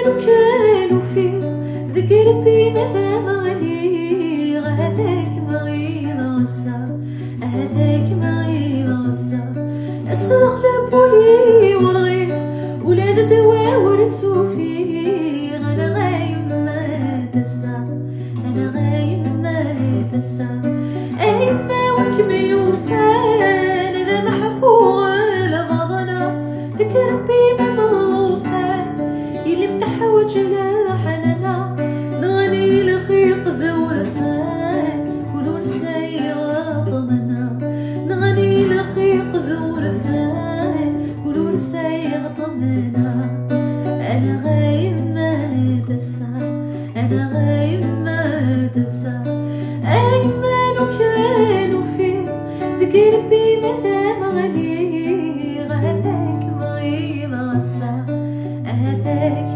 كانوا فيه ذاك ربي ماذا مغني هذاك مغيض غسا هذاك مغيض غسا أسغلب ولي ورغيق ولاد دوا ورثو فيه أنا غايم ما تسا أنا غايم ما تسا أيما وكما يوفان أنا محبوغ لبعضنا ذاك ربي ما تحوج لا حنانا نغني لخيق ذورثان كلول سيغ طمنا نغني لخيق ذورثان كلول سيغ طمنا أنا غايم ما تسع أنا غايم ما تسع أيما لو كانوا فيه ذاك ربي ماذا مغني هذاك مغيض غسا هذاك